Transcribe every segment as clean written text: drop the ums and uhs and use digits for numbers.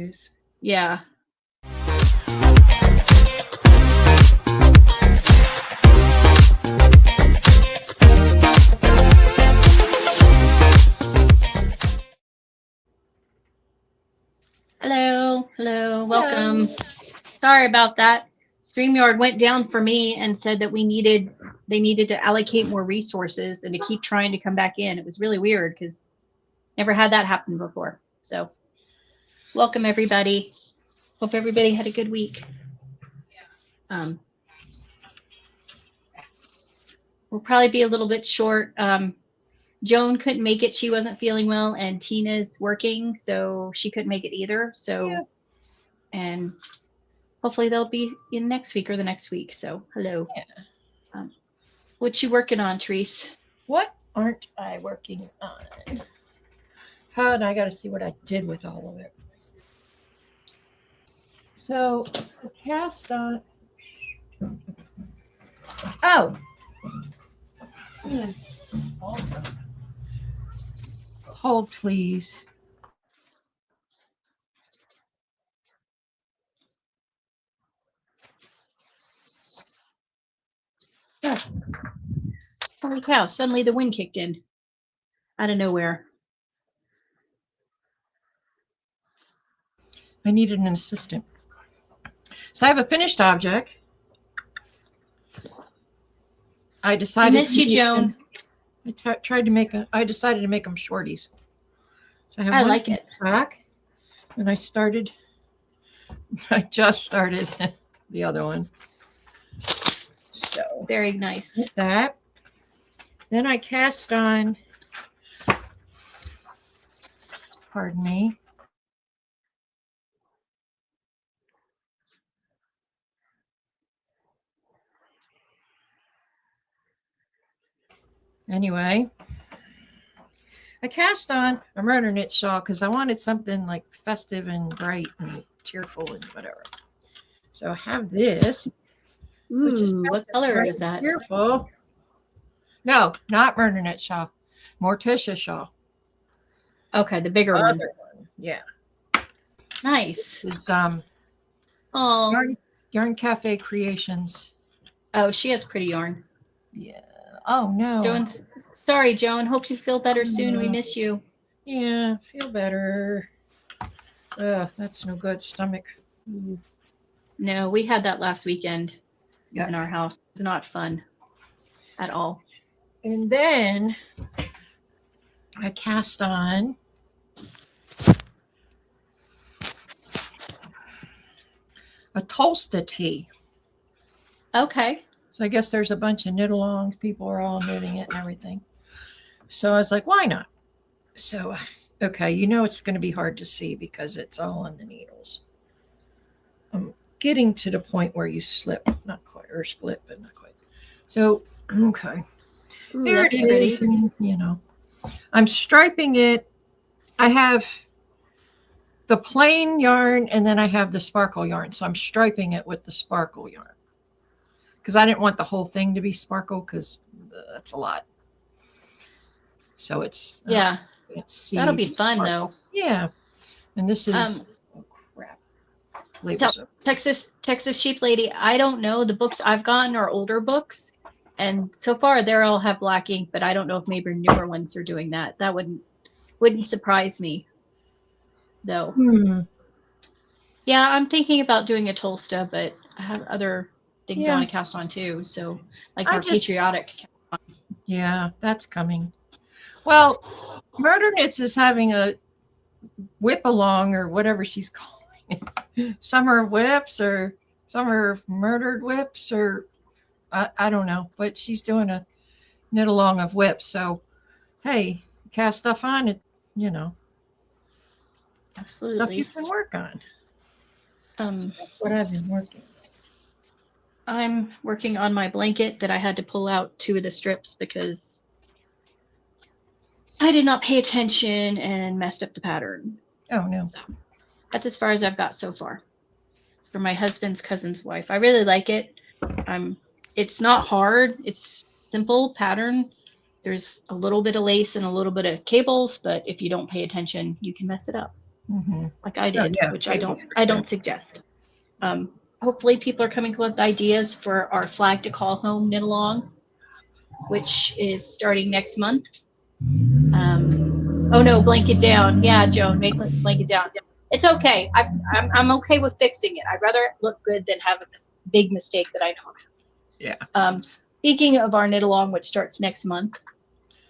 is. Yeah. Hello, welcome. Sorry about that. StreamYard went down for me and said that they needed to allocate more resources and to keep trying to come back in. It was really weird because never had that happen before. So welcome everybody. Hope everybody had a good week. We'll probably be a little bit short. Joan couldn't make it. She wasn't feeling well, and Tina's working, so she couldn't make it either. So, and hopefully they'll be in next week or the next week. So, hello. Yeah. What you working on, Therese? What aren't I working on? And I got to see what I did with all of it. So, I cast on. Oh. Hold, please. Yeah. Holy cow, suddenly the wind kicked in out of nowhere. I needed an assistant. So I have a finished object. I decided. I miss you, Joan. I decided to make them shorties. So I have one like it. Back, and I just started the other one. So very nice. With that. Then I cast on. Pardon me. Anyway, I cast on a murder knit shawl because I wanted something like festive and bright and cheerful and whatever. So I have this, which is festive, what color is that? Cheerful. No, not murder knit shawl. Morticia shawl. Okay, the bigger one. Yeah. Nice. It's Yarn Cafe Creations. Oh, she has pretty yarn. Yeah. Oh no. Sorry, Joan. Hope you feel better soon. We miss you. Yeah, feel better. That's no good. Stomach. No, we had that last weekend in our house. It's not fun at all. And then I cast on a Tolsta tee. Okay. So I guess there's a bunch of knit-alongs. People are all knitting it and everything. So I was like, why not? So, okay, it's going to be hard to see because it's all on the needles. I'm getting to the point where you slip, not quite, or split, but not quite. So, okay. Ooh, there it is. And, I'm striping it. I have the plain yarn and then I have the sparkle yarn. So I'm striping it with the sparkle yarn. Because I didn't want the whole thing to be sparkle because that's a lot. So it's that'll be fun though. Yeah, and this is crap. So, Texas Sheep Lady. I don't know. The books I've gotten are older books, and so far they all have black ink. But I don't know if maybe newer ones are doing that. That wouldn't surprise me, though. Yeah, I'm thinking about doing a Tolsta, but I have other things I want to cast on too. So like more patriotic. Yeah, that's coming. Well, Murder Knits is having a whip along or whatever she's calling it. Summer whips or summer murdered whips or I don't know, but she's doing a knit along of whips. So, hey, cast stuff on it, Absolutely. Stuff you can work on. So that's what I've been working. I'm working on my blanket that I had to pull out 2 of the strips because I did not pay attention and messed up the pattern. Oh, no. So that's as far as I've got so far. It's for my husband's cousin's wife. I really like it. It's not hard. It's simple pattern. There's a little bit of lace and a little bit of cables, but if you don't pay attention, you can mess it up. like I did, yeah, which cables for I sure. don't suggest. Hopefully people are coming up with ideas for our Flag to Call Home knit along, which is starting next month. Oh no, blanket down. Yeah, Joan, make blanket down. It's okay. I'm okay with fixing it. I'd rather it look good than have a big mistake that I know about. Yeah. Speaking of our knit along, which starts next month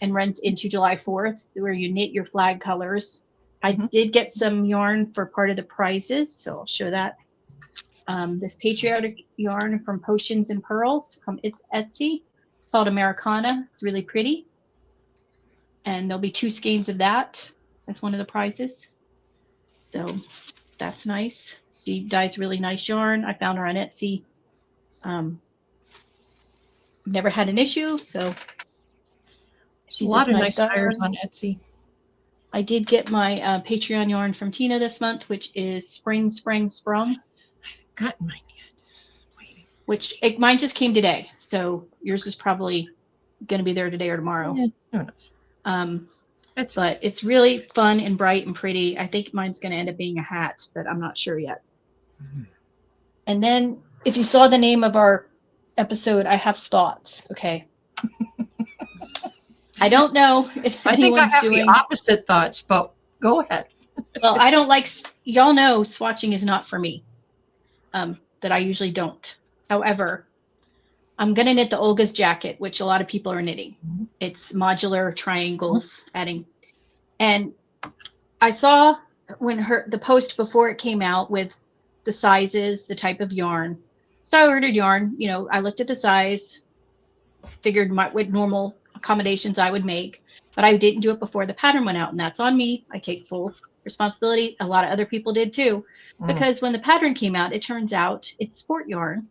and runs into July 4th, where you knit your flag colors. I did get some yarn for part of the prizes, so I'll show that. This patriotic yarn from Potions and Pearls from Etsy. It's called Americana. It's really pretty. And there'll be 2 skeins of that as one of the prizes. So that's nice. She dyes really nice yarn. I found her on Etsy. Never had an issue, so She's a lot of nice dyers on Etsy. I did get my Patreon yarn from Tina this month, which is Spring Sprung. I haven't gotten mine yet. Mine just came today, so yours is probably going to be there today or tomorrow. Yeah, who knows? But it's really fun and bright and pretty. I think mine's going to end up being a hat, but I'm not sure yet. And then, if you saw the name of our episode, I have thoughts. Okay. I don't know if I think I have the opposite thoughts, but go ahead. Well, I don't like, y'all know swatching is not for me. That I usually don't. However, I'm going to knit the Olga's jacket, which a lot of people are knitting. It's modular triangles adding. And I saw when the post before it came out with the sizes, the type of yarn. So I ordered yarn, I looked at the size, figured what normal accommodations I would make, but I didn't do it before the pattern went out, and that's on me. I take full responsibility. A lot of other people did too, because when the pattern came out, it turns out it's sport yarn.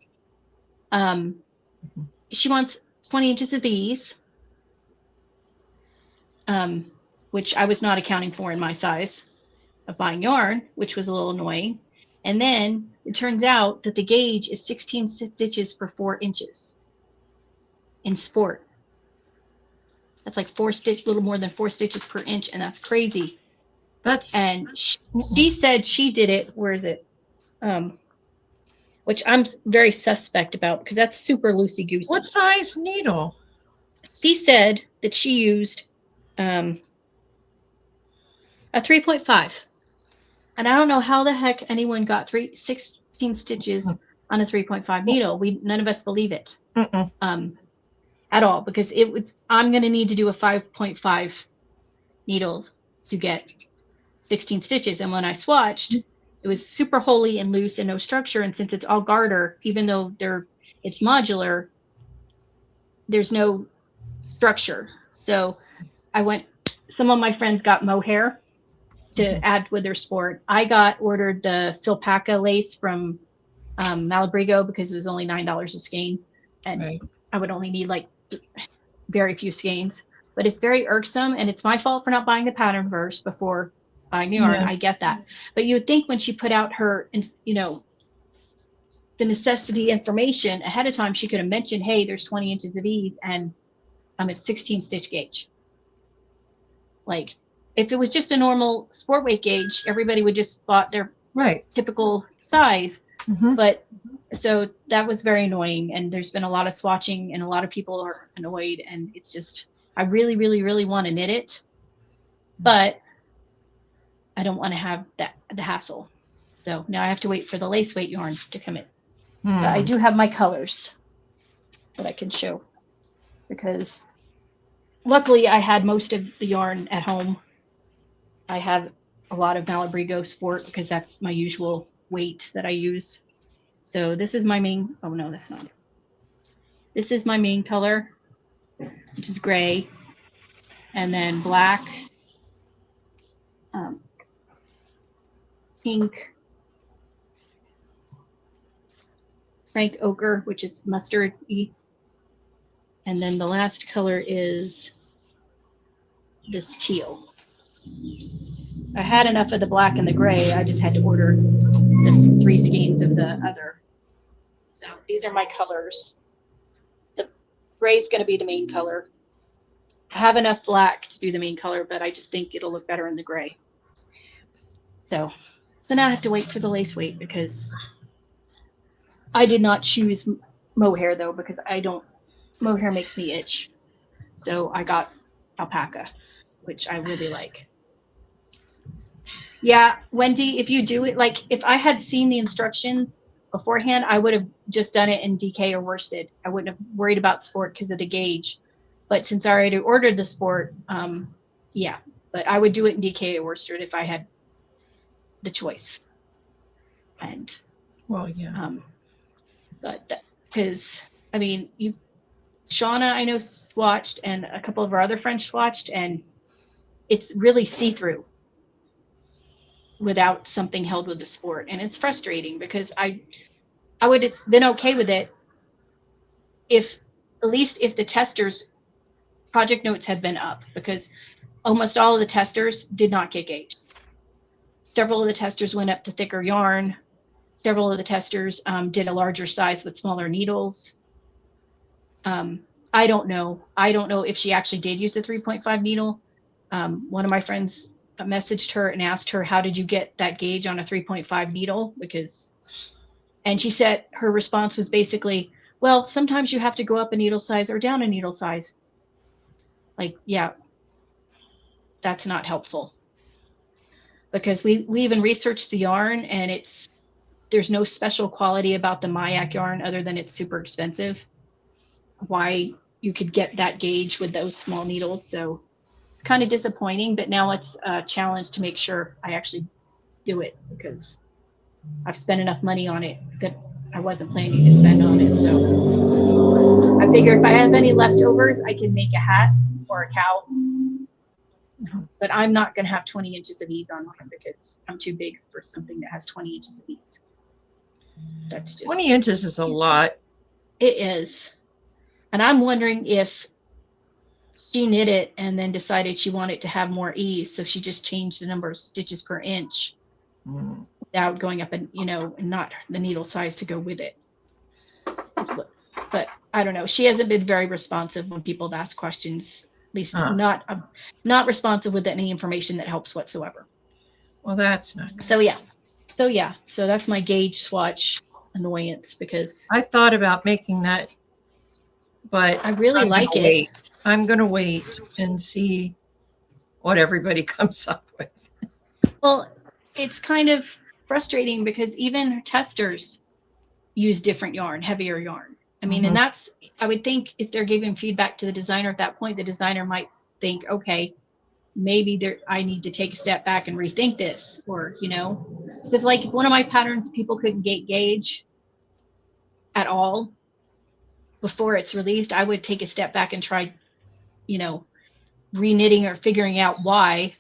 She wants 20 inches of these, which I was not accounting for in my size of buying yarn, which was a little annoying. And then it turns out that the gauge is 16 stitches per 4 inches in sport. That's like little more than 4 stitches per inch, and that's crazy. And she said she did it. Where is it? Which I'm very suspect about because that's super loosey goosey. What size needle? She said that she used a 3.5. And I don't know how the heck anyone got 16 stitches on a 3.5 needle. None of us believe it at all, because I'm going to need to do a 5.5 needle to get 16 stitches. And when I swatched, it was super holy and loose and no structure. And since it's all garter, even though it's modular, there's no structure. So some of my friends got mohair to add with their sport. I ordered the Silpaca lace from Malabrigo because it was only $9 a skein. And I would only need like very few skeins. But it's very irksome, and it's my fault for not buying the pattern first before buying the yarn. I get that. But you would think when she put out her, the necessity information ahead of time, she could have mentioned, hey, there's 20 inches of these, and I'm at 16 stitch gauge. Like, if it was just a normal sport weight gauge, everybody would just bought their typical size. But so that was very annoying. And there's been a lot of swatching, and a lot of people are annoyed. And it's just, I really, really, really want to knit it, but I don't want to have the hassle. So now I have to wait for the lace weight yarn to come in. But I do have my colors that I can show, because luckily I had most of the yarn at home. I have a lot of Malabrigo Sport because that's my usual weight that I use. So this is my main, oh no, that's not it. This is my main color, which is gray, and then black, pink, frank ochre, which is mustard-y, and then the last color is this teal. I had enough of the black and the gray. I just had to order this 3 skeins of the other. So these are my colors. The gray is going to be the main color. I have enough black to do the main color, but I just think it'll look better in the gray. So now I have to wait for the lace weight because I did not choose mohair though, because mohair makes me itch. So I got alpaca, which I really like. Yeah, Wendy, if you do it, like if I had seen the instructions beforehand, I would have just done it in DK or worsted. I wouldn't have worried about sport because of the gauge. But since I already ordered the sport, yeah, but I would do it in DK or worsted if I had the choice. And Well, yeah. But because I mean, Shauna, I know swatched, and a couple of our other friends swatched, and it's really see-through without something held with the sport, and it's frustrating because I would have been okay with it if at least if the testers project notes had been up, because almost all of the testers did not get gauged. Several of the testers went up to thicker yarn. Several of the testers did a larger size with smaller needles. I don't know if she actually did use the 3.5 needle. One of my friends messaged her and asked her, how did you get that gauge on a 3.5 needle? And she said her response was basically, well, sometimes you have to go up a needle size or down a needle size. Like, yeah, that's not helpful, because we even researched the yarn, and there's no special quality about the Mayak yarn other than it's super expensive. Why you could get that gauge with those small needles. So it's kind of disappointing, but now it's a challenge to make sure I actually do it, because I've spent enough money on it that I wasn't planning to spend on it. So I figure if I have any leftovers, I can make a hat or a cow. But I'm not going to have 20 inches of ease on mine because I'm too big for something that has 20 inches of ease. That's just 20 inches is a lot. It is. And I'm wondering if she knit it and then decided she wanted to have more ease, so she just changed the number of stitches per inch without going up and not the needle size to go with it. But I don't know. She hasn't been very responsive when people have asked questions. At least not responsive with any information that helps whatsoever. Well, that's not good. So that's my gauge swatch annoyance, because I thought about making that, but I really like it. I'm going to wait and see what everybody comes up with. Well, it's kind of frustrating because even testers use different yarn, heavier yarn. I mean, and that's, I would think if they're giving feedback to the designer at that point, the designer might think, okay, maybe I need to take a step back and rethink this, or, because if like one of my patterns, people couldn't gauge at all before it's released, I would take a step back and try, reknitting or figuring out why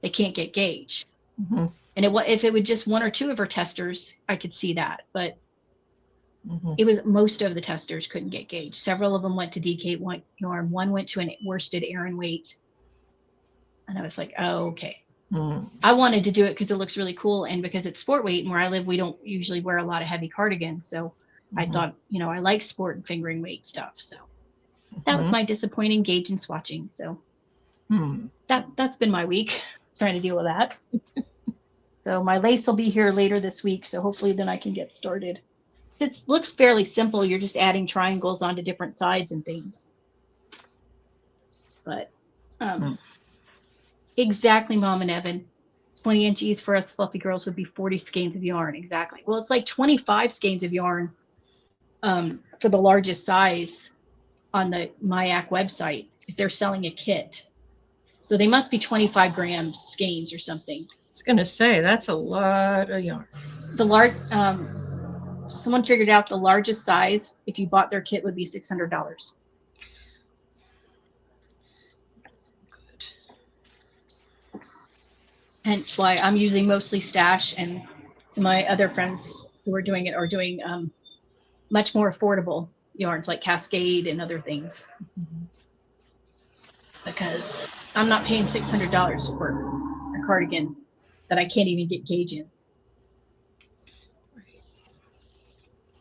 they can't get gauge. And if it was just one or two of her testers, I could see that, but it was most of the testers couldn't get gauge. Several of them went to DK yarn. One went to an worsted Aran weight. And I was like, oh, okay. I wanted to do it because it looks really cool, and because it's sport weight, and where I live, we don't usually wear a lot of heavy cardigans. So I thought, I like sport and fingering weight stuff. So that was my disappointing gauge and swatching. So that's been my week, trying to deal with that. So my lace will be here later this week. So hopefully then I can get started. It looks fairly simple. You're just adding triangles onto different sides and things. But exactly, Mom and Evan. 20 inch ease for us fluffy girls would be 40 skeins of yarn. Exactly. Well, it's like 25 skeins of yarn for the largest size on the Mayak website, because they're selling a kit. So they must be 25 gram skeins or something. I was going to say, that's a lot of yarn. Someone figured out the largest size, if you bought their kit, would be $600. Hence why I'm using mostly Stash, and my other friends who are doing it are doing much more affordable yarns like Cascade and other things. Because I'm not paying $600 for a cardigan that I can't even get gauge in.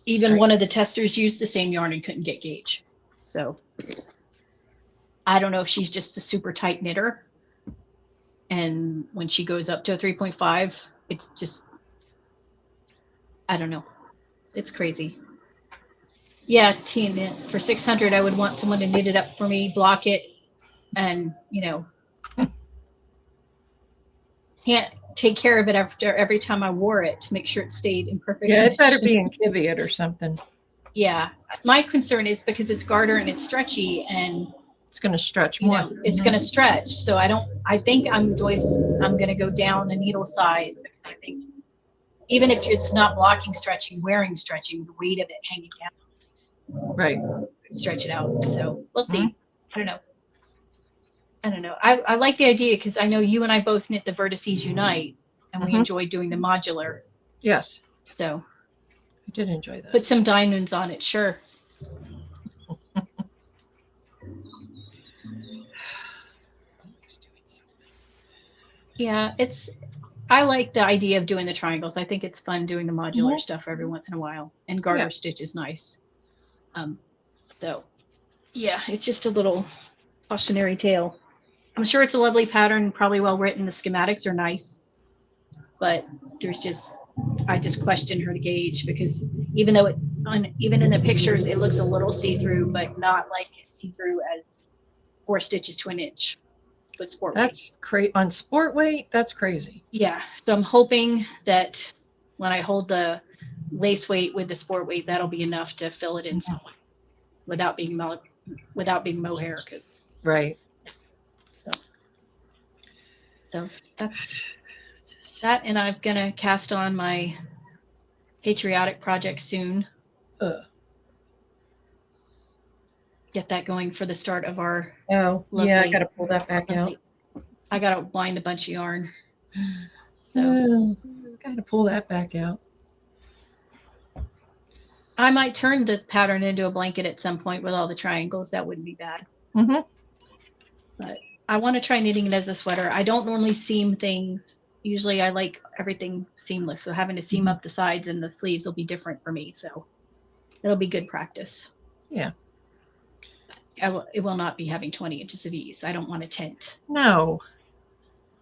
Even one of the testers used the same yarn and couldn't get gauge. So I don't know if she's just a super tight knitter, And when she goes up to a 3.5, it's just, I don't know. It's crazy. Yeah, Tina, for 600, I would want someone to knit it up for me, block it, and, can't take care of it after every time I wore it to make sure it stayed in perfect Yeah, condition. it better be in Kiviot or something. Yeah. My concern is because it's garter and it's stretchy and It's going to stretch more. it's going to stretch. So I think I'm going to go down a needle size because I think even if it's not blocking stretching, wearing stretching, the weight of it hanging down, right, stretch it out. So we'll see. I don't know. I like the idea because I know you and I both knit the Vertices Unite and we enjoyed doing the modular. Yes. So I did enjoy that. Put some diamonds on it, sure. Yeah, I like the idea of doing the triangles. I think it's fun doing the modular stuff every once in a while. And garter stitch is nice. So yeah, it's just a little cautionary tale. I'm sure it's a lovely pattern, probably well written. The schematics are nice, but I just question her to gauge because even though even in the pictures it looks a little see-through, but not like see-through as 4 stitches to an inch with sport weight. That's crazy on sport weight. That's crazy. Yeah, so I'm hoping that when I hold the lace weight with the sport weight, that'll be enough to fill it in some way without being mohair. Because right. So that's that, and I'm gonna cast on my patriotic project soon. Get that going for the start of our. Oh, yeah, I got to pull that back out. I got to wind a bunch of yarn. So got to pull that back out. I might turn the pattern into a blanket at some point with all the triangles. That wouldn't be bad. But I want to try knitting it as a sweater. I don't normally seam things. Usually I like everything seamless. So having to seam up the sides and the sleeves will be different for me. So it'll be good practice. Yeah. It will not be having 20 inches of ease. I don't want a tent. No.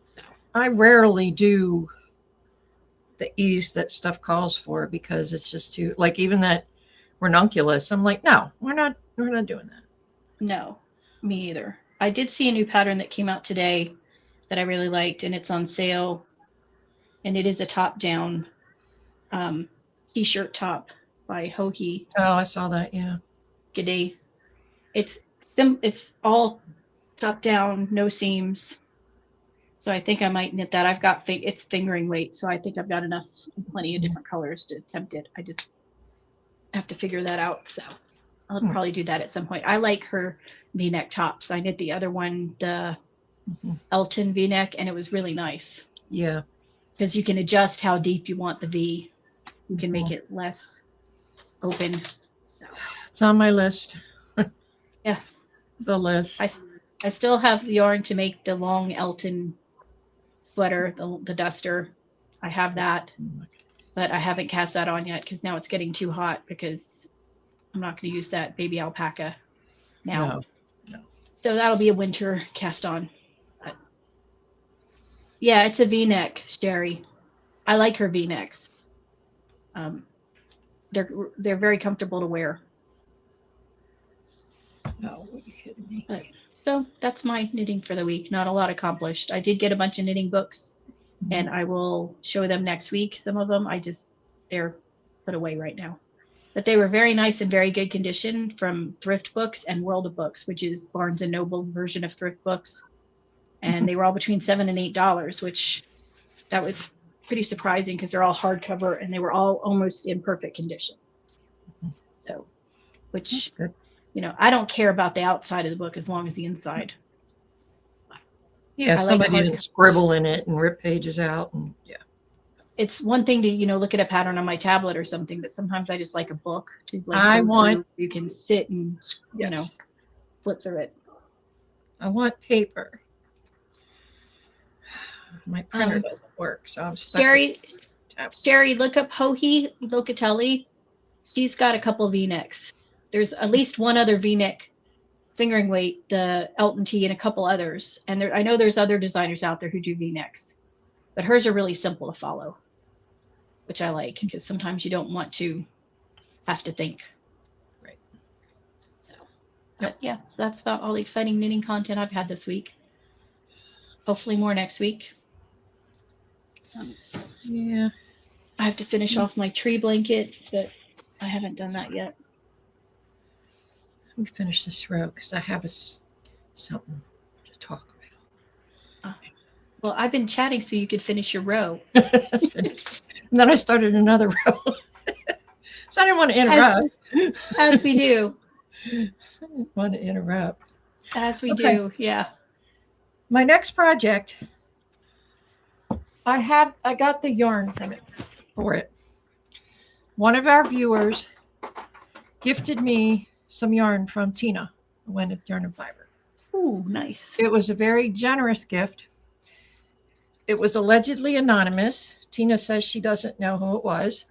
So. I rarely do the ease that stuff calls for because it's just too, like even that ranunculus, I'm like, no, we're not doing that. No, me either. I did see a new pattern that came out today that I really liked, and it's on sale. And it is a top-down t-shirt top by Hohi. Oh, I saw that. Yeah. G'day. It's all top-down, no seams. So I think I might knit that. I've got it's fingering weight, so I think I've got enough, plenty of different colors to attempt it. I just have to figure that out. So I'll probably do that at some point. I like her V-neck tops. I knit the other one, the Elton V-neck, and it was really nice. Yeah. Because you can adjust how deep you want the V. You can make it less open. So it's on my list. Yeah. The list. I still have the yarn to make the long Elton sweater, the duster. I have that, but I haven't cast that on yet because now it's getting too hot because I'm not going to use that baby alpaca now. No. So that'll be a winter cast on. But yeah, it's a V-neck, Sherry. I like her V-necks. They're very comfortable to wear. No, are you kidding me? So that's my knitting for the week. Not a lot accomplished. I did get a bunch of knitting books, and I will show them next week. Some of them they're put away right now. But they were very nice and very good condition from Thrift Books and World of Books, which is Barnes and Noble version of Thrift Books. And they were all between $7 and $8, which that was pretty surprising because they're all hardcover and they were all almost in perfect condition. So, which, I don't care about the outside of the book as long as the inside. Yeah, somebody didn't scribble in it and rip pages out. And yeah. It's one thing to, look at a pattern on my tablet or something, but sometimes I just like a book to you can sit and, flip through it. I want paper. My printer doesn't work, so I'm stuck. Sherry, look up Hohi Locatelli. She's got a couple V-necks. There's at least one other V-neck fingering weight, the Elton T, and a couple others. And I know there's other designers out there who do V-necks, but hers are really simple to follow, which I like because sometimes you don't want to have to think. Right. So, yeah, so that's about all the exciting knitting content I've had this week. Hopefully more next week. Yeah. I have to finish off my tree blanket, but I haven't done that yet. Let me finish this row because I have something to talk about. Well, I've been chatting so you could finish your row. And then I started another row. So I didn't want to interrupt. As we do. I didn't want to interrupt. As we do, yeah. My next project, I got the yarn for it. One of our viewers gifted me some yarn from Tina, Gwyneth Yarn and Fiber. Oh, nice. It was a very generous gift. It was allegedly anonymous. Tina says she doesn't know who it was.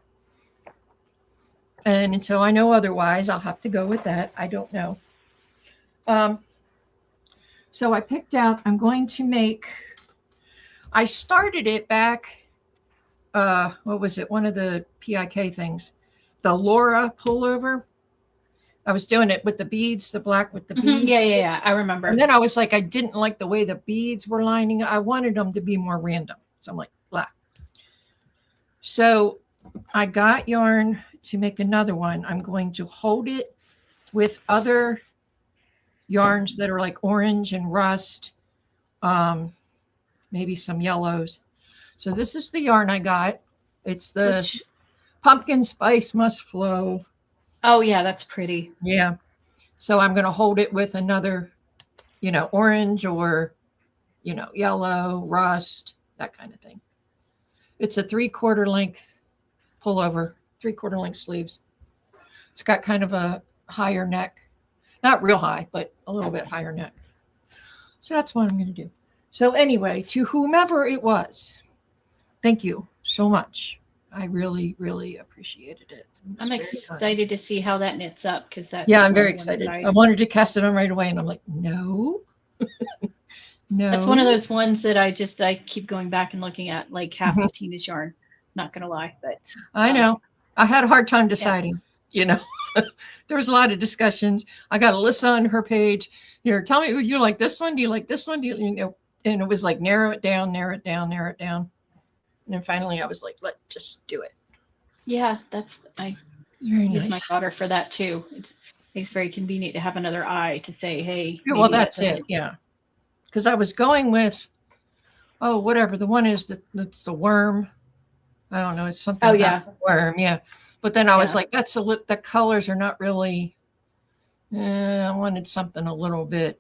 And until I know otherwise, I'll have to go with that. I don't know. So I picked out, I'm going to make, I started it back, what was it? One of the PIK things, the Laura pullover. I was doing it with the beads, the black with the beads. Yeah. I remember. And then I was like, I didn't like the way the beads were lining up. I wanted them to be more random. So I'm like, blah. So I got yarn to make another one. I'm going to hold it with other yarns that are like orange and rust, maybe some yellows. So this is the yarn I got. It's the pumpkin spice must flow. Oh yeah, that's pretty. Yeah. So I'm going to hold it with another, orange or, yellow, rust, that kind of thing. It's a 3/4 length pullover, 3/4 length sleeves. It's got kind of a higher neck, not real high, but a little bit higher neck. So that's what I'm going to do. So anyway, to whomever it was, thank you so much. I really, really apprecited it. I'm excited to see how that knits up because that. Yeah, I'm very excited. I wanted to cast it on right away, and I'm like, no. No. That's one of those ones that I keep going back and looking at, like half of Tina's yarn. Not gonna lie, but I know. I had a hard time deciding. There was a lot of discussions. I got Alyssa on her page. Tell me, you like this one? Do you like this one? Do you And it was like narrow it down, narrow it down, narrow it down. And then finally, I was like, let's just do it. Yeah, I very use nice. my daughter for that too. It's very convenient to have another eye to say, hey. Well, that's it. Yeah. Because I was going with, whatever. The one is it's the worm. I don't know. It's something. Oh, yeah. Worm. Yeah. But then I was like, the colors are not really, I wanted something a little bit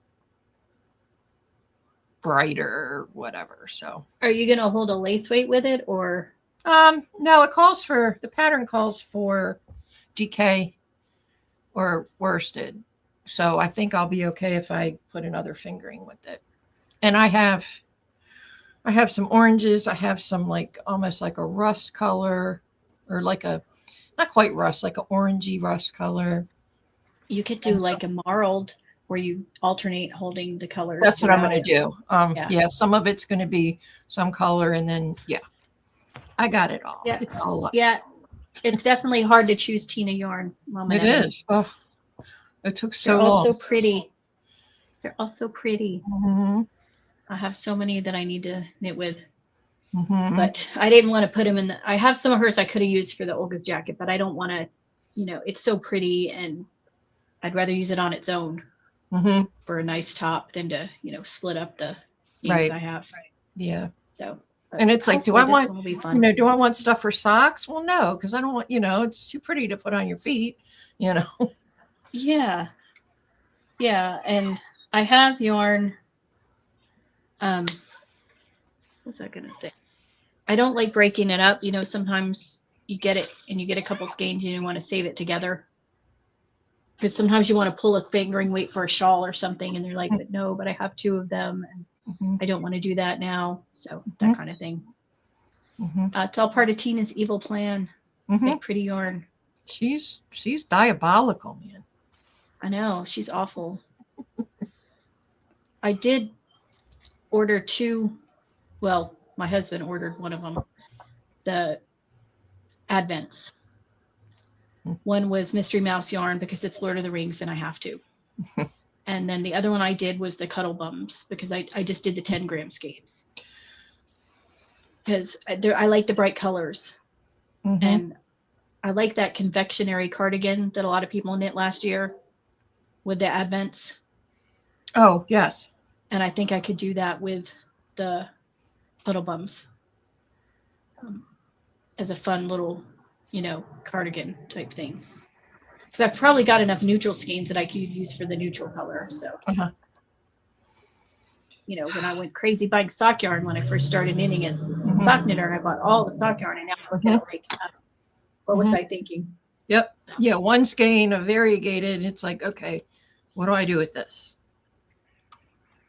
brighter or whatever. So. Are you going to hold a lace weight with it or? No, the pattern calls for DK or worsted. So I think I'll be okay if I put another fingering with it. And I have some oranges. I have some almost like a rust color or not quite rust, like an orangey rust color. You could do like a marled where you alternate holding the colors. That's what I'm going to do. Yeah, some of it's going to be some color and then, I got it all. Yeah. It's all up. Yeah. It's definitely hard to choose Tina yarn. It is. Oh, it took so long. They're all so pretty. They're all so pretty. Mm-hmm. I have so many that I need to knit with. Mm-hmm. But I didn't want to put them in. I have some of hers I could have used for the Olga's jacket, but I don't want to, it's so pretty and I'd rather use it on its own for a nice top than to, split up the sleeves I have. Yeah. So. And it's like, do I want stuff for socks? Well, no, because I don't want, it's too pretty to put on your feet, Yeah. Yeah. And I have yarn. What was I going to say? I don't like breaking it up. Sometimes you get it and you get a couple skeins and you want to save it together. Because sometimes you want to pull a fingering weight for a shawl or something. And they're like, no, but I have 2 of them. And I don't want to do that now. So that kind of thing. It's all part of Tina's evil plan. Make pretty yarn. She's diabolical, man. I know. She's awful. I did order 2. Well, my husband ordered one of them. The Advents. One was Mystery Mouse yarn because it's Lord of the Rings and I have to. And then the other one I did was the Cuddle Bums because I just did the 10-gram skeins. Because I like the bright colors. Mm-hmm. And I like that confectionery cardigan that a lot of people knit last year with the Advents. Oh, yes. And I think I could do that with the Cuddle Bums as a fun little, cardigan type thing. Because I've probably got enough neutral skeins that I could use for the neutral color. So, when I went crazy buying sock yarn when I first started knitting as sock knitter, and I bought all the sock yarn, and now I look at it like, what was I thinking? Yep. So. Yeah, one skein of variegated. It's like, okay, what do I do with this?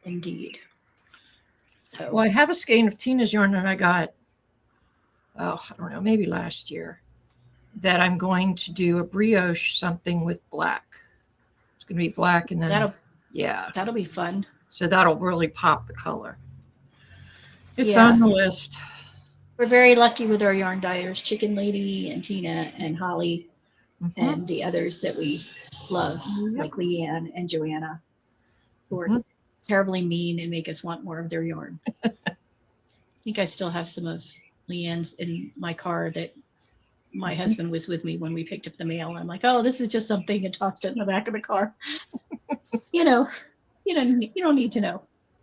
Indeed. So, well, I have a skein of Tina's yarn that I got, I don't know, maybe last year, that I'm going to do a brioche something with black. It's going to be black, and then that'll be fun. So that'll really pop the color. It's on the list. We're very lucky with our yarn dyers, Chicken Lady and Tina and Holly, and the others that we love, like Leanne and Joanna, who are terribly mean and make us want more of their yarn. I think I still have some of Leanne's in my car that my husband was with me when we picked up the mail. I'm like, oh, this is just something, and tossed it in the back of the car. You don't need to know.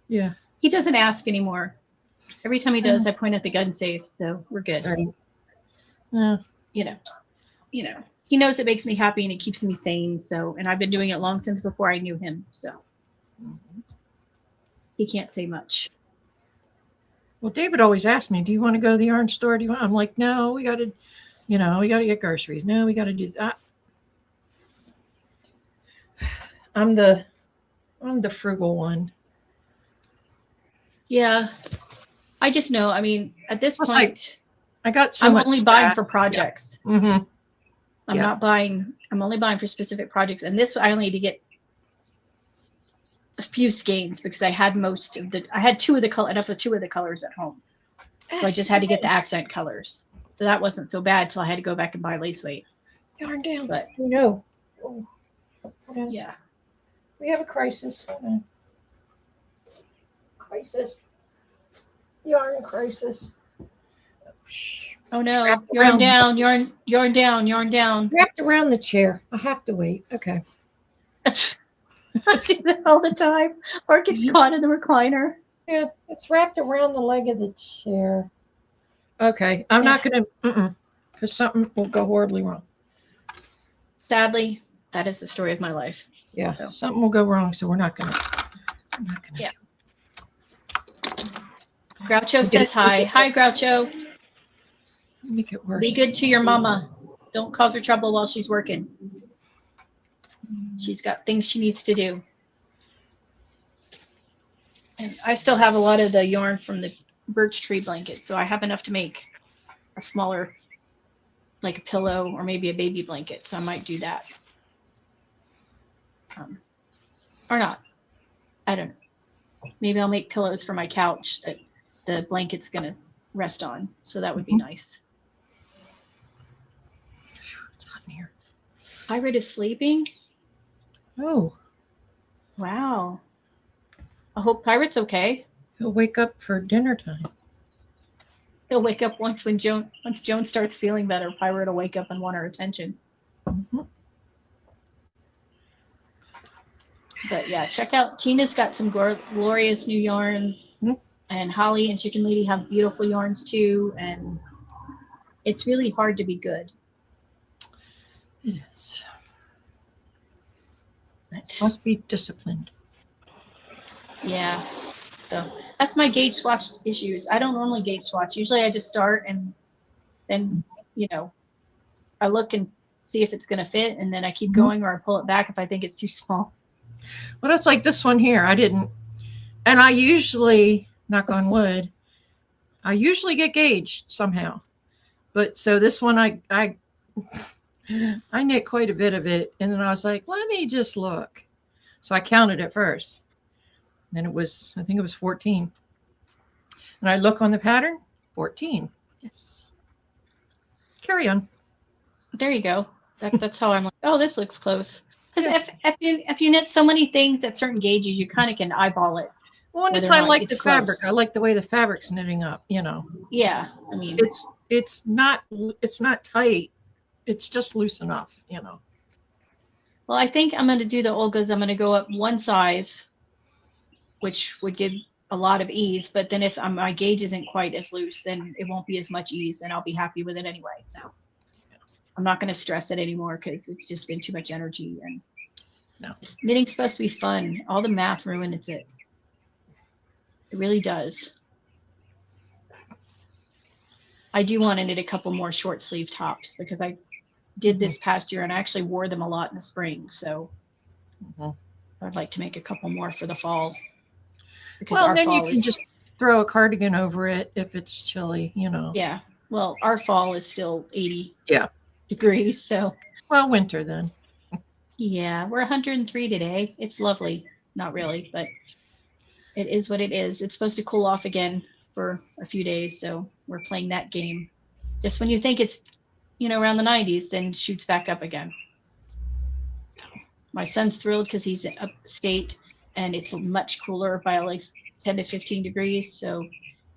Yeah. He doesn't ask anymore. Every time he does, I point at the gun safe, so we're good. Right. Yeah. He knows it makes me happy and it keeps me sane. So, and I've been doing it long since before I knew him. So he can't say much. Well, David always asked me, do you want to go to the yarn store? I'm like, no, we got to get groceries. No, we got to do that. I'm the frugal one. Yeah. I just know, at this point, I got I'm only buying for projects. Yeah. Mm-hmm. I'm only buying for specific projects. And this, I only need to get a few skeins because I had enough of two of the colors at home. So I just had to get the accent colors. So that wasn't so bad till I had to go back and buy lace weight. Yarn down. But yeah. We have a crisis. Yarn crisis. Oh no! Yarn down. Wrapped around the chair. I have to wait. Okay. I do that all the time. Or it gets caught in the recliner. Yeah, it's wrapped around the leg of the chair. Okay, I'm not going to, because something will go horribly wrong. Sadly, that is the story of my life. Yeah, so. Something will go wrong, so we're not going to. Yeah. Groucho says hi. Hi, Groucho. Make it worse. Be good to your mama. Don't cause her trouble while she's working. She's got things she needs to do. And I still have a lot of the yarn from the birch tree blanket, so I have enough to make a smaller, like a pillow or maybe a baby blanket. So I might do that. Or not. I don't know. Maybe I'll make pillows for my couch that the blanket's going to rest on. So that would be nice. It's hot in here. Pirate is sleeping? Oh. Wow. I hope Pirate's okay. He'll wake up for dinner time. He'll wake up once Joan starts feeling better. Pirate will wake up and want her attention. Mm-hmm. But yeah, check out. Tina's got some glorious new yarns. Mm-hmm. And Holly and Chicken Lady have beautiful yarns too. And it's really hard to be good. It is. It must be disciplined. Yeah. So that's my gauge swatch issues. I don't normally gauge swatch. Usually I just start and then, I look and see if it's going to fit. And then I keep going or I pull it back if I think it's too small. Well, it's like this one here. I didn't. And I usually, knock on wood, I usually get gauged somehow. But so this one, I knit quite a bit of it. And then I was like, let me just look. So I counted it first. then I think it was 14. And I look on the pattern, 14. Yes. Carry on. There you go. That's how I'm like, oh, this looks close. Because Yeah. if you knit so many things at certain gauges, you kind of can eyeball it. Well, and I like the fabric. I like the way the fabric's knitting up, you know. Yeah. I mean, it's not tight. It's just loose enough, you know. Well, I think I'm going to do the Olga's. I'm going to go up one size, which would give a lot of ease. But then if my gauge isn't quite as loose, then it won't be as much ease, and I'll be happy with it anyway. So I'm not going to stress it anymore because it's just been too much energy. And no, knitting's supposed to be fun. All the math ruins it. It really does. I do want to knit a couple more short sleeve tops because I did this past year and I actually wore them a lot in the spring. So I'd like to make a couple more for the fall. Well, then you can just throw a cardigan over it if it's chilly, you know. Yeah. Well, our fall is still 80 degrees. So. Well, winter then. Yeah, we're 103 today. It's lovely. Not really, but it is what it is. It's supposed to cool off again for a few days. So we're playing that game. Just when you think it's, around the 90s, then shoots back up again. So my son's thrilled because he's upstate and it's much cooler by like 10 to 15 degrees. So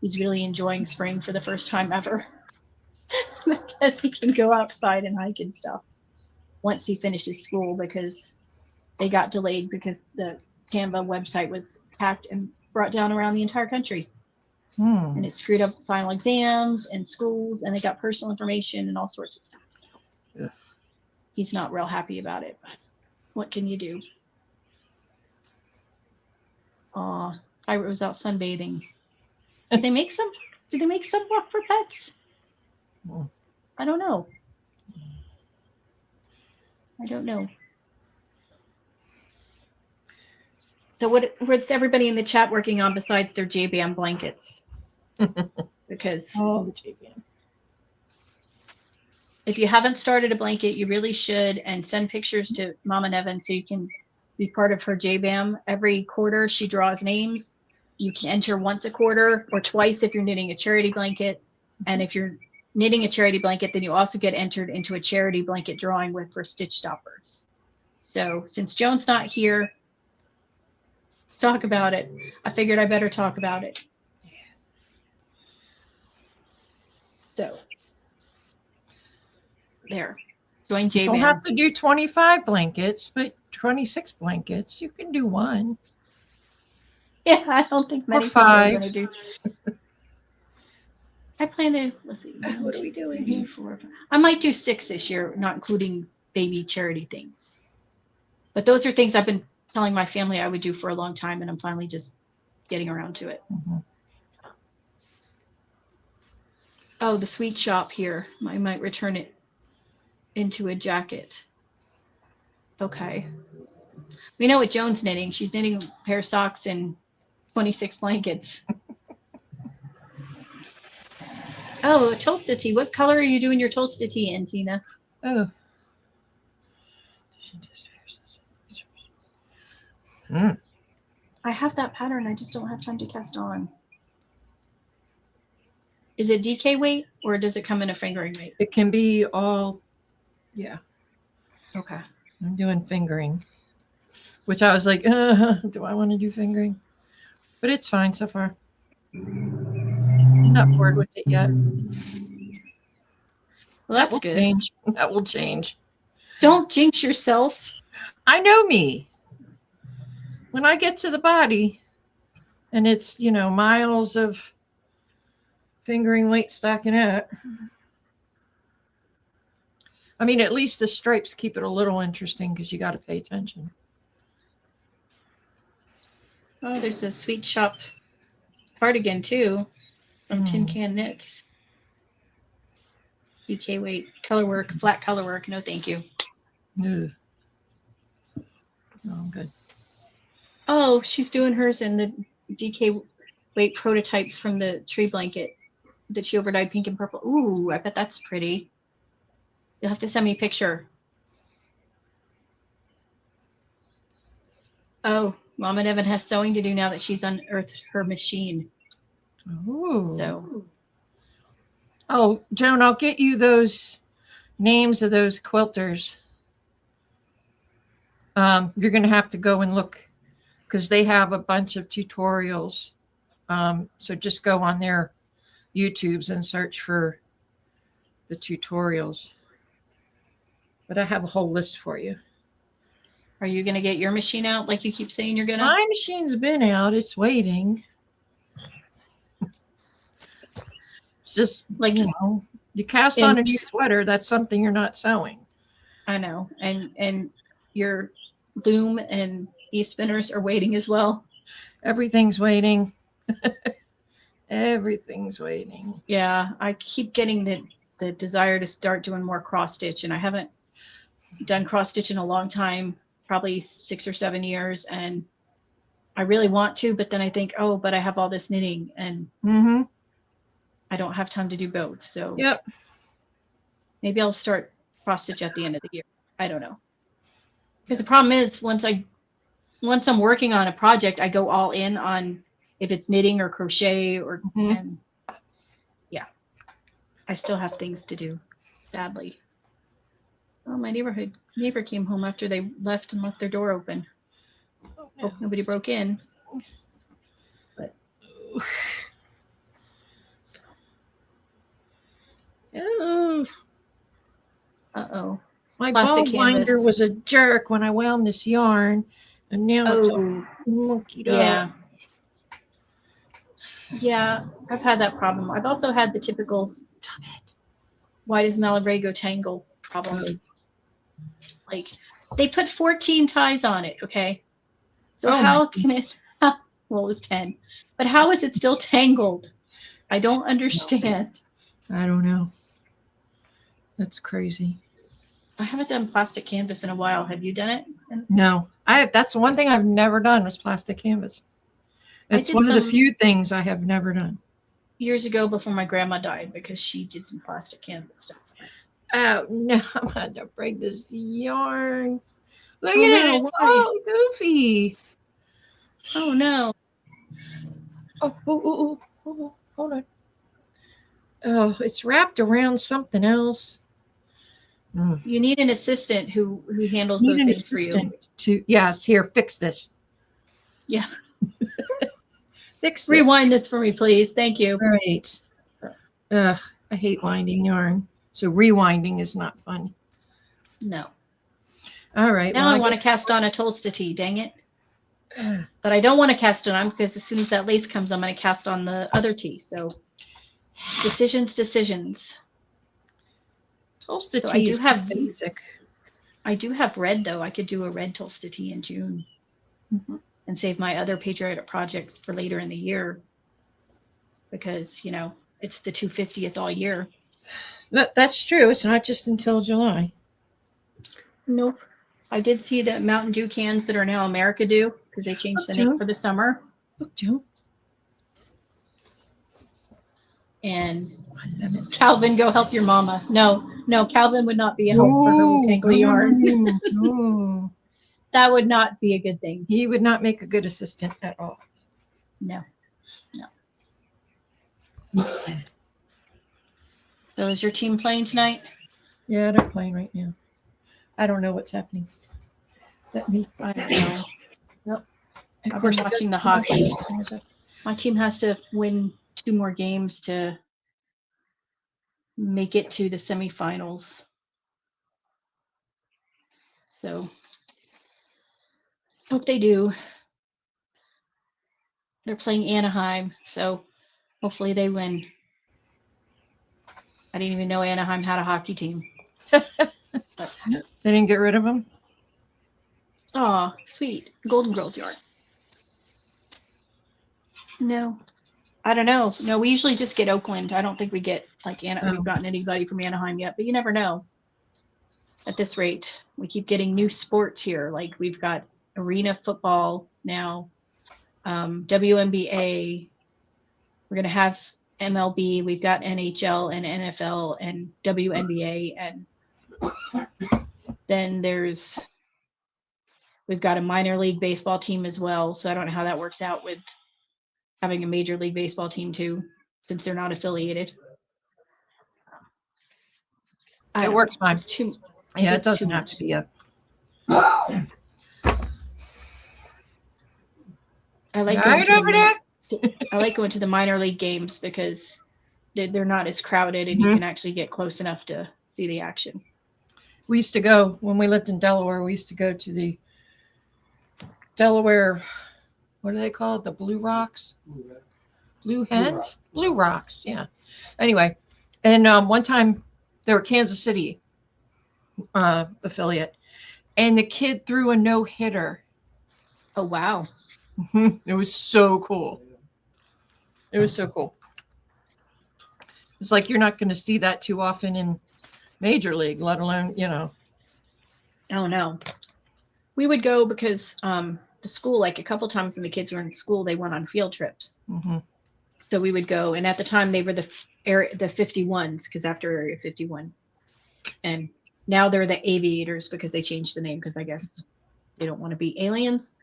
he's really enjoying spring for the first time ever because he can go outside and hike and stuff once he finishes school, because they got delayed because the Canva website was hacked and brought down around the entire country. And it screwed up final exams and schools, and they got personal information and all sorts of stuff. So he's not real happy about it, but what can you do? I was out sunbathing. Did they make sunblock for pets? I don't know. So what's everybody in the chat working on besides their JBAM blankets? Because the JBAM. If you haven't started a blanket, you really should, and send pictures to Mama Nevin so you can be part of her JBAM. Every quarter she draws names. You can enter once a quarter or twice if you're knitting a charity blanket. And if you're knitting a charity blanket, then you also get entered into a charity blanket drawing for Stitch Stoppers. So since Joan's not here to talk about it, I figured I better talk about it. So there, join JBAM. You don't have to do 25 blankets, but 26 blankets. You can do one. Yeah, I don't think many people are going to do. I plan to, let's see. What are we doing here? I might do 6 this year, not including baby charity things. But those are things I've been telling my family I would do for a long time, and I'm finally just getting around to it. Oh, the sweet shop here. I might return it into a jacket. Okay. We know what Joan's knitting. She's knitting a pair of socks and 26 blankets. Oh, Tolstity. What color are you doing your Tolstity in, Tina? Oh. I have that pattern. I just don't have time to cast on. Is it DK weight or does it come in a fingering weight? It can be all, yeah. Okay. I'm doing fingering, which I was like, do I want to do fingering? But it's fine so far. I'm not bored with it yet. Well, that's good. Change. That will change. Don't jinx yourself. I know me. When I get to the body and it's, miles of fingering weight stacking out. I mean, at least the stripes keep it a little interesting because you got to pay attention. Oh, there's a sweet shop cardigan too from Tin Can Knits. DK weight, color work, flat color work. No, thank you. No, I'm good. Oh, she's doing hers in the DK weight prototypes from the tree blanket that she overdyed pink and purple. Ooh, I bet that's pretty. You'll have to send me a picture. Oh, Mama Nevin has sewing to do now that she's unearthed her machine. Ooh. So. Oh, Joan, I'll get you those names of those quilters. You're going to have to go and look because they have a bunch of tutorials. So just go on their YouTubes and search for the tutorials. But I have a whole list for you. Are you going to get your machine out like you keep saying you're going to? My machine's been out. It's waiting. It's just like, you cast on a new sweater. That's something you're not sewing. I know. And your loom and e-spinners are waiting as well. Everything's waiting. Everything's waiting. Yeah, I keep getting the desire to start doing more cross stitch, and I haven't done cross stitch in a long time, probably 6 or 7 years, and I really want to, but then I think, oh, but I have all this knitting, and I don't have time to do both. So yep, maybe I'll start cross stitch at the end of the year. I don't know, because the problem is once I'm working on a project, I go all in on if it's knitting or crochet or and yeah, I still have things to do, sadly. Oh, my neighbor came home after they left and left their door open. Hope nobody broke in. But uh-oh. My ball winder was a jerk when I wound this yarn, and now it's all monkeyed up. Yeah, I've had that problem. I've also had the typical why does Malabrigo tangle problem. Like, they put 14 ties on it, okay? So how can it, well, it was 10. But how is it still tangled? I don't understand. I don't know. That's crazy. I haven't done plastic canvas in a while. Have you done it? No. That's one thing I've never done was plastic canvas. It's one of the few things I have never done. Years ago before my grandma died because she did some plastic canvas stuff. Oh, no. I'm going to break this yarn. Look at it. It's all goofy. Oh, no. Oh, hold on. Oh, it's wrapped around something else. You need an assistant who handles those things for you. Yes, here, fix this. Yeah. Fix this. Rewind this for me, please. Thank you. Right. Ugh, I hate winding yarn. So rewinding is not fun. No. All right. Now I want to cast on a Tolsta tee, dang it. But I don't want to cast it on because as soon as that lace comes, I'm going to cast on the other tee. So decisions. Tolsta tee is basic. I do have red, though. I could do a red Tolsta tee in June and save my other patriotic project for later in the year because, it's the 250th all year. That's true. It's not just until July. Nope. I did see the Mountain Dew cans that are now America Dew because they changed the name for the summer. Look, Joe. And Calvin, go help your mama. No, Calvin would not be a help for her with tangly yarn. No. That would not be a good thing. He would not make a good assistant at all. No. So is your team playing tonight? Yeah, they're playing right now. I don't know what's happening. I don't know. Nope. I've been watching the hockey. My team has to win 2 more games to make it to the semifinals. So let's hope they do. They're playing Anaheim, so hopefully they win. I didn't even know Anaheim had a hockey team. They didn't get rid of them? Oh, sweet. Golden Girls yarn. No. I don't know. No, we usually just get Oakland. I don't think we get we've gotten anybody from Anaheim yet, but you never know. At this rate, we keep getting new sports here. Like we've got arena football now, WNBA. We're going to have MLB. We've got NHL and NFL and WNBA. And then there's We've got a minor league baseball team as well. So I don't know how that works out with having a major league baseball team too, since they're not affiliated. It works fine. Yeah, it doesn't have to be a. I like going I like going to the minor league games because they're not as crowded and you can actually get close enough to see the action. We used to go when we lived in Delaware. We used to go to the Delaware. What do they call it? The Blue Rocks, Blue Hens, Blue Rocks. Yeah. Anyway, and one time they were Kansas City affiliate, and the kid threw a no-hitter. Oh wow! It was so cool. It was so cool. It's like you're not going to see that too often in Major League, let alone, you know. Oh no. We would go because the school, like a couple times when the kids were in school, they went on field trips. Mm-hmm. So we would go, and at the time they were the 51s because after Area 51, and now they're the Aviators because they changed the name because I guess they don't want to be aliens.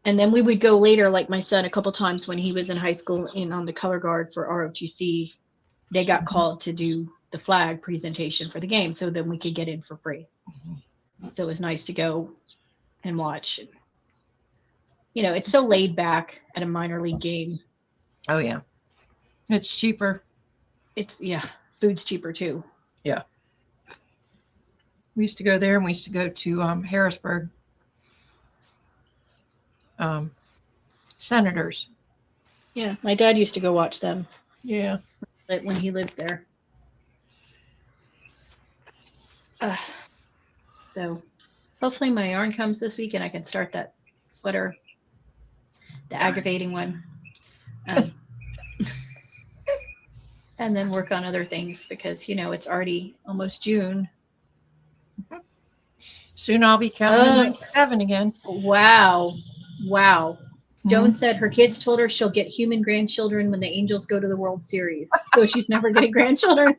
And then we would go later, like my son, a couple times when he was in high school and on the color guard for ROTC, they got called to do the flag presentation for the game. So then we could get in for free. So it was nice to go and watch. You know, it's so laid back at a minor league game. Oh, yeah. It's cheaper. Food's cheaper too. Yeah. We used to go there and we used to go to Harrisburg. Senators. Yeah, my dad used to go watch them. Yeah. When he lived there. So hopefully my yarn comes this week and I can start that sweater, the aggravating one. And then work on other things because, you know, it's already almost June. Soon I'll be counting 97 again. Wow. Joan said her kids told her she'll get human grandchildren when the Angels go to the World Series. So she's never getting grandchildren.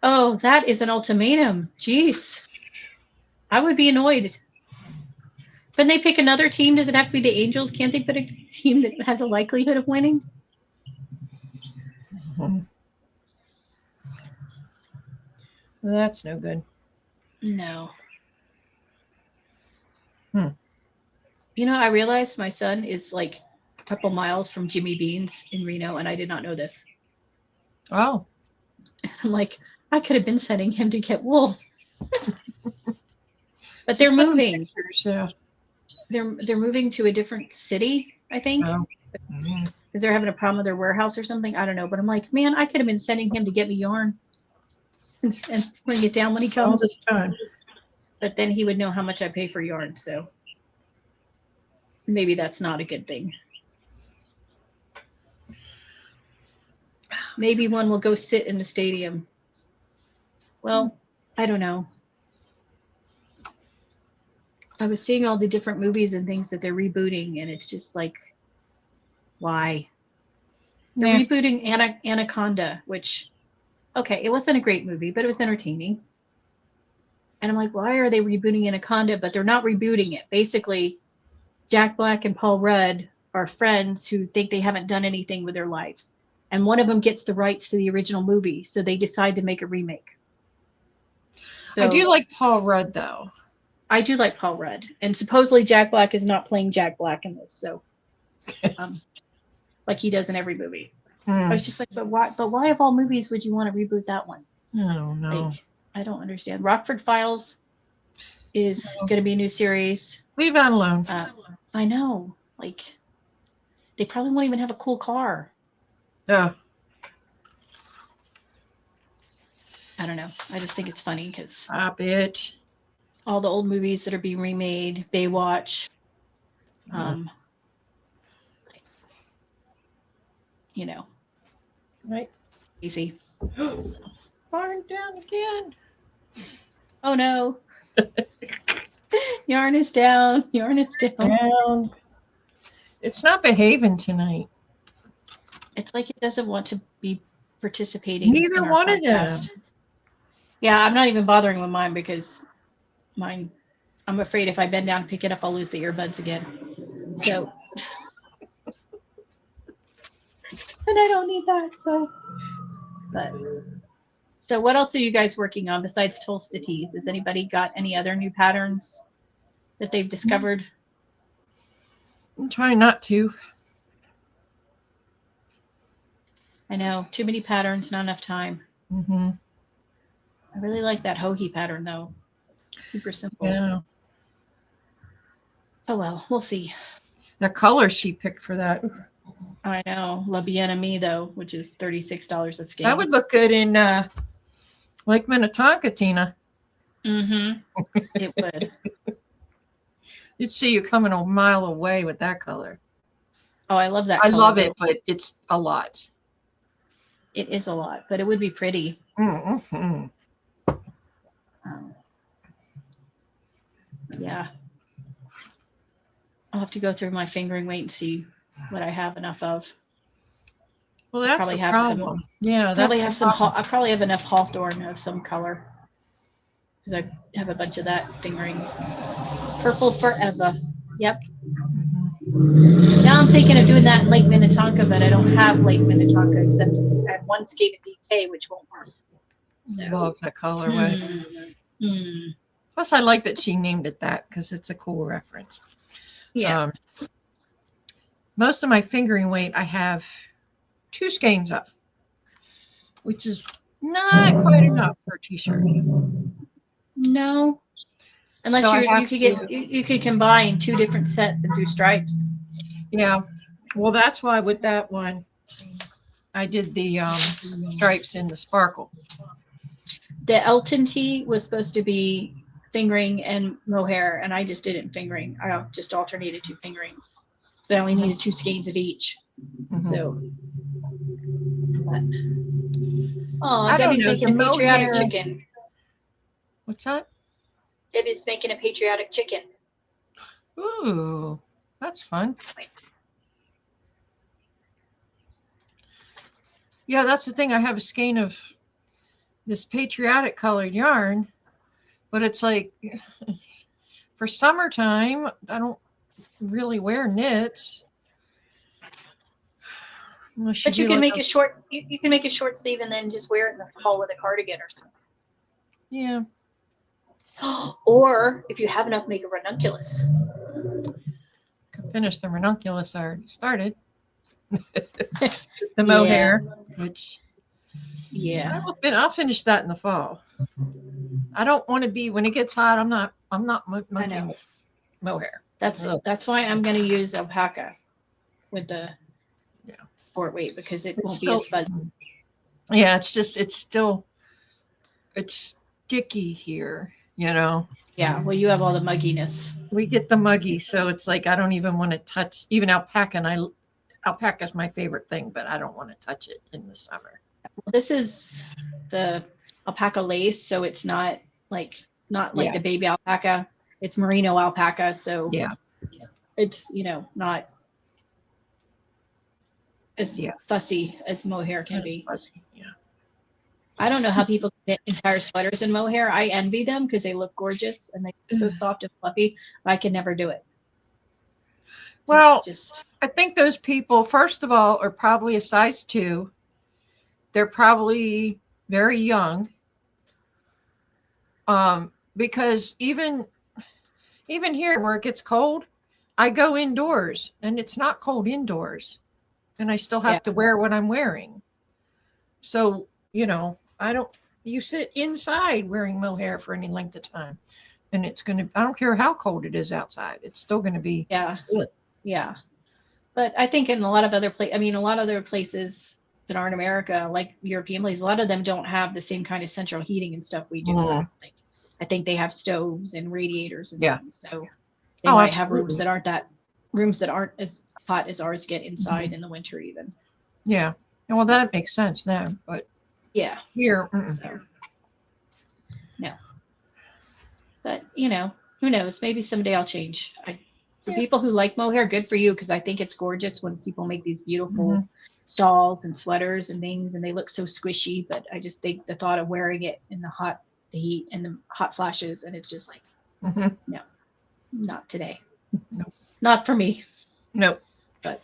Oh, that is an ultimatum. Jeez. I would be annoyed. Couldn't they pick another team? Does it have to be the Angels? Can't they put a team that has a likelihood of winning? That's no good. No. You know, I realized my son is like a couple miles from Jimmy Bean's in Reno, and I did not know this. Oh. I'm like, I could have been sending him to get wool. But they're moving. Yeah. They're moving to a different city, I think. Because they're having a problem with their warehouse or something. I don't know. But I'm like, man, I could have been sending him to get me yarn and bring it down when he comes. All this time. But then he would know how much I pay for yarn, so maybe that's not a good thing. Maybe one will go sit in the stadium. Well, I don't know. I was seeing all the different movies and things that they're rebooting, and it's just like, why? They're rebooting Anaconda, which, okay, it wasn't a great movie, but it was entertaining. And I'm like, why are they rebooting Anaconda? But they're not rebooting it. Basically, Jack Black and Paul Rudd are friends who think they haven't done anything with their lives. And one of them gets the rights to the original movie, so they decide to make a remake. So, I do like Paul Rudd, though. I do like Paul Rudd. And supposedly Jack Black is not playing Jack Black in this, so like he does in every movie. I was just like, but why of all movies would you want to reboot that one? I don't know. Like, I don't understand. Rockford Files is going to be a new series. Leave that alone. I know. Like, they probably won't even have a cool car. Yeah. I don't know. I just think it's funny because Stop it. All the old movies that are being remade, Baywatch, you know. Right. It's easy. Barn down again. Oh no. Yarn is down. Yarn is down. It's not behaving tonight. It's like it doesn't want to be participating. Neither one of them. Yeah, I'm not even bothering with mine because mine. I'm afraid if I bend down to pick it up, I'll lose the earbuds again. So, and I don't need that. So what else are you guys working on besides Tolsta tees? Has anybody got any other new patterns that they've discovered? I'm trying not to. I know, too many patterns, not enough time. Mm-hmm. I really like that Hohi pattern though. It's super simple. Yeah. Oh well, we'll see. The color she picked for that. I know. La Bien-Aimée though, which is $36 a skein. That would look good in Lake Minnetonka, Tina. Mm-hmm. It would. You'd see you coming a mile away with that color. Oh, I love that I color, love it, but it's a lot. It is a lot, but it would be pretty. Mm-hmm. Yeah. I'll have to go through my fingering weight and see what I have enough of. Well, that's probably the have problem. some. Yeah, Probably that's have some. I probably have enough hawthorn of some color because I have a bunch of that fingering. Purple forever. Yep. Mm-hmm. Now I'm thinking of doing that in Lake Minnetonka, but I don't have Lake Minnetonka except I have one skate at DK, which won't work. So. Love that colorway. Mm. Plus, I like that she named it that because it's a cool reference. Yeah. Most of my fingering weight, I have 2 skeins of, which is not quite enough for a t-shirt. No, unless So you could combine 2 different sets and do stripes. Yeah, well, that's why with that one, I did the stripes in the sparkle. The Elton tee was supposed to be fingering and mohair, and I just didn't fingering. I just alternated 2 fingerings, so I only needed 2 skeins of each. Mm-hmm. So, oh, Debbie's making a patriotic chicken. What's that? Debbie's making a patriotic chicken. Ooh, that's fun. Yeah, that's the thing. I have a skein of this patriotic colored yarn, but it's like for summertime, I don't really wear knits. But you can make a short. You can make a short sleeve and then just wear it in the fall with a cardigan or something. Yeah. Or if you have enough, make a ranunculus. Could finish the ranunculus I already started. The mohair, which I'll finish that in the fall. I don't want to be when it gets hot. I'm not monkey mohair. That's why I'm going to use alpaca with the sport weight because it won't be as fuzzy. Yeah, it's sticky here, you know. Yeah, well, you have all the mugginess. We get the muggy, so it's like I don't even want to touch even alpaca. And alpaca is my favorite thing, but I don't want to touch it in the summer. This is the alpaca lace, so it's not like the baby alpaca. It's merino alpaca, so it's not as fussy as mohair can be. Fuzzy, yeah. I don't know how people knit entire sweaters in mohair. I envy them because they look gorgeous and they're so soft and fluffy. But I can never do it. Well, I think those people, first of all, are probably a size 2. They're probably very young. Because even here where it gets cold, I go indoors and it's not cold indoors. And I still have to wear what I'm wearing. So, you sit inside wearing mohair for any length of time. And I don't care how cold it is outside. It's still going to be good. Yeah. But I think in a lot of other places that aren't America, like European places, a lot of them don't have the same kind of central heating and stuff we do. Mm-hmm. I think they have stoves and radiators and things. So they absolutely. might have rooms that aren't as hot as ours get inside in the winter even. Yeah. Well, that makes sense then. But here. So, no. But, who knows? Maybe someday I'll change. For people who like mohair, good for you, because I think it's gorgeous when people make these beautiful shawls and sweaters and things, and they look so squishy. But I just think the thought of wearing it in the heat and the hot flashes, and it's just like, Mhm. Not today. Nope. Not for me. Nope. But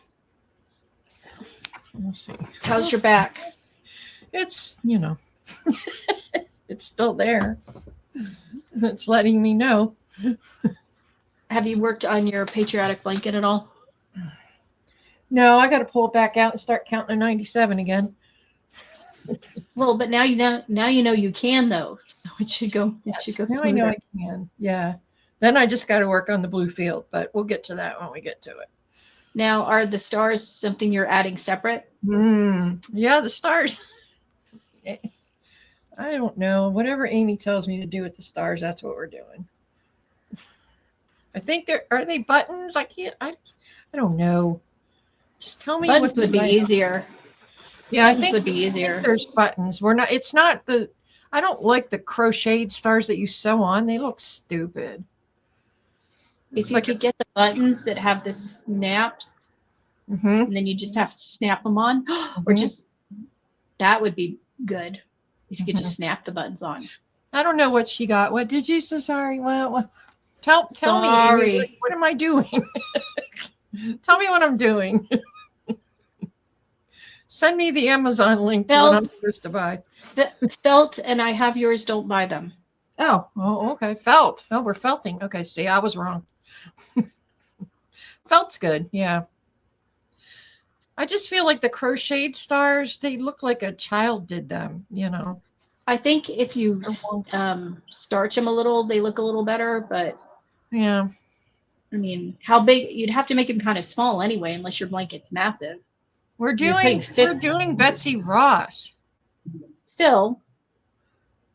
We'll see. how's your back? It's, it's still there. It's letting me know. Have you worked on your patriotic blanket at all? No, I got to pull it back out and start counting to 97 again. Well, but now you know you can though, so it should go. It should go Now I know smoother. I can. Yeah. Then I just got to work on the blue field, but we'll get to that when we get to it. Now, are the stars something you're adding separate? Yeah, the stars. I don't know. Whatever Amy tells me to do with the stars, that's what we're doing. I think are they buttons? I don't know. Just tell me Buttons what would be easier. Yeah, Buttons would be easier. There's buttons. It's not I don't like the crocheted stars that you sew on. They look stupid. If you could get the buttons that have the snaps, and then you just have to snap them on, or just that would be good if you could just snap the buttons on. I don't know what she got. What did you say? Sorry. Well, tell me, Amy, what am I doing? Tell me what I'm doing. Send me the Amazon link to what I'm supposed to buy. Felt, and I have yours. Don't buy them. Oh, okay. Felt. Oh, we're felting. Okay, see, I was wrong. Felt's good. Yeah. I just feel like the crocheted stars, they look like a child did them, I think if you starch them a little, they look a little better, but yeah. I mean, how big? You'd have to make them kind of small anyway, unless your blanket's massive. We're doing Betsy Ross. Still,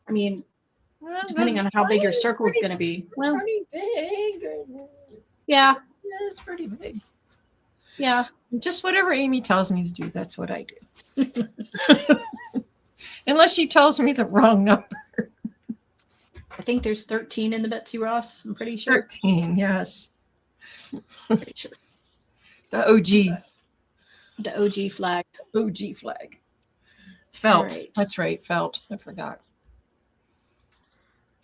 I mean, depending on how big your circle is going to be. Well, pretty big. Yeah. It's pretty big. Yeah. Just whatever Amy tells me to do, that's what I do. Unless she tells me the wrong number. I think there's 13 in the Betsy Ross. I'm pretty sure. 13, yes. Pretty sure. The OG. The OG flag. OG flag. Felt. Right. That's right. Felt. I forgot.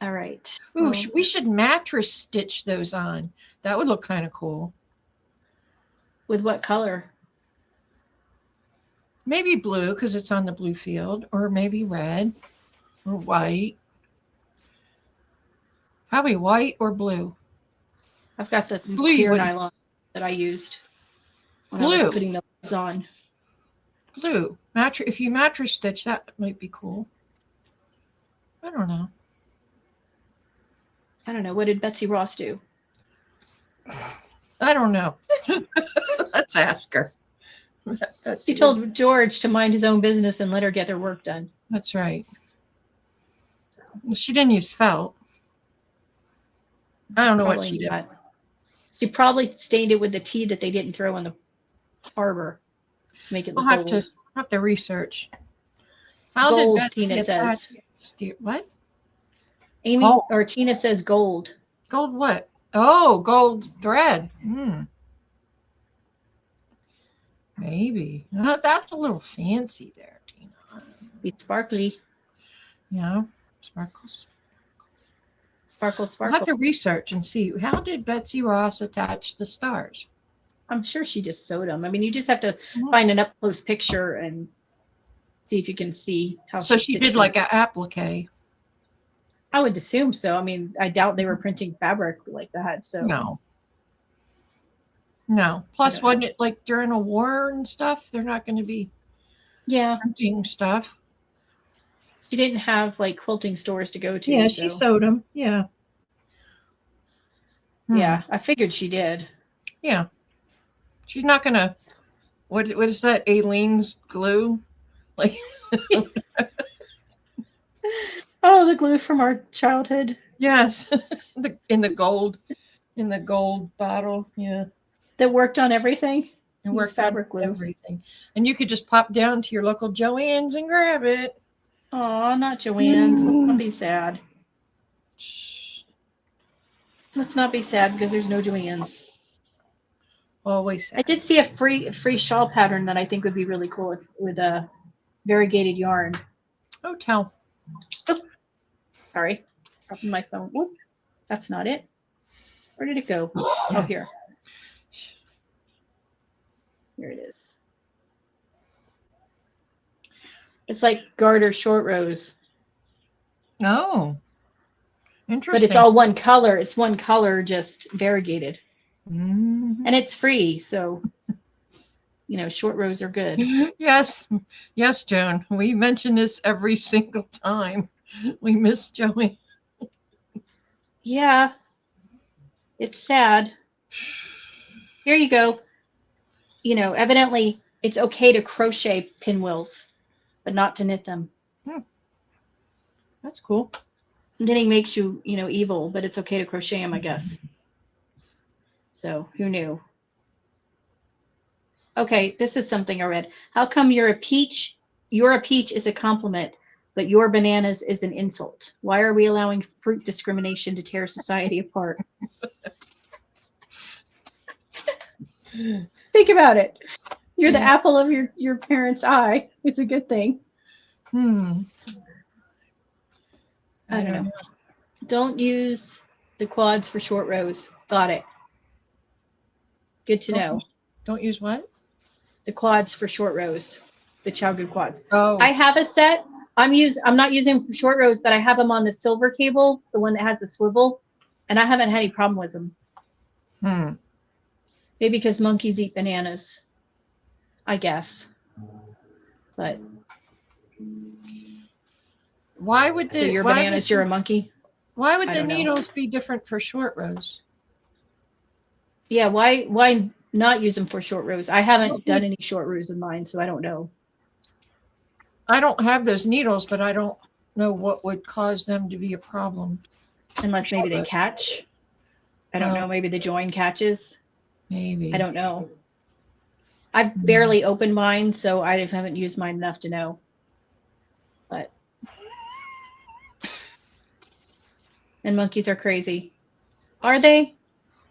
All right. Ooh, we should mattress stitch those on. That would look kind of cool. With what color? Maybe blue because it's on the blue field, or maybe red or white. Probably white or blue. I've got the clear nylon that I used when I was putting those on. Blue. If you mattress stitch, that might be cool. I don't know. What did Betsy Ross do? I don't know. Let's ask her. She told George to mind his own business and let her get their work done. That's right. She didn't use felt. I don't know what she did. She probably stained it with the tea that they didn't throw in the harbor to make it look gold. I'll have to research. How gold, did Tina says. What? Amy or Tina says gold. Gold what? Oh, gold thread. Maybe. That's a little fancy there, Tina. It's sparkly. Yeah. Sparkles. Sparkle. I'll have to research and see. How did Betsy Ross attach the stars? I'm sure she just sewed them. I mean, you just have to find an up-close picture and see if you can see how. So she did like an applique. I would assume so. I mean, I doubt they were printing fabric like that. So no. Plus, wasn't it like during a war and stuff? They're not going to be printing stuff. She didn't have like quilting stores to go to. Yeah, she sewed them. Yeah. Yeah, I figured she did. Yeah. She's not going to. What is that? Aileen's glue? Like. Oh, the glue from our childhood. Yes. in the gold bottle. Yeah. That worked on everything. It worked fabric glue. Everything. And you could just pop down to your local Joann's and grab it. Oh, not Joann's. Let's not be sad. Let's not be sad because there's no Joann's. Always sad. I did see a free shawl pattern that I think would be really cool with a variegated yarn. Oh, tell. Oh, sorry. Dropping my phone. Whoop. That's not it. Where did it go? Oh, here. Here it is. It's like garter short rows. Oh, interesting. But it's all one color. It's one color, just variegated. Mm-hmm. And it's free, so short rows are good. Yes, Joan. We mention this every single time. We miss Joey. Yeah, it's sad. Here you go. Evidently it's okay to crochet pinwheels, but not to knit them. That's cool. Knitting makes you, evil, but it's okay to crochet them, I guess. So who knew? Okay, this is something I read. How come you're a peach? You're a peach is a compliment, but your bananas is an insult. Why are we allowing fruit discrimination to tear society apart? Think about it. You're the apple of your parents' eye. It's a good thing. I don't know. Don't use the quads for short rows. Got it. Good to know. Don't use what? The quads for short rows. The Chowgood quads. Oh. I have a set. I'm not using them for short rows, but I have them on the silver cable, the one that has the swivel, and I haven't had any problem with them. Maybe because monkeys eat bananas, I guess. But why would so your bananas? You're a monkey. Why would the needles be different for short rows? Yeah, why not use them for short rows? I haven't done any short rows of mine, so I don't know. I don't have those needles, but I don't know what would cause them to be a problem. Unless maybe they catch. I don't know. Maybe the join catches. Maybe. I don't know. I've barely opened mine, so I haven't used mine enough to know. But and monkeys are crazy. Are they?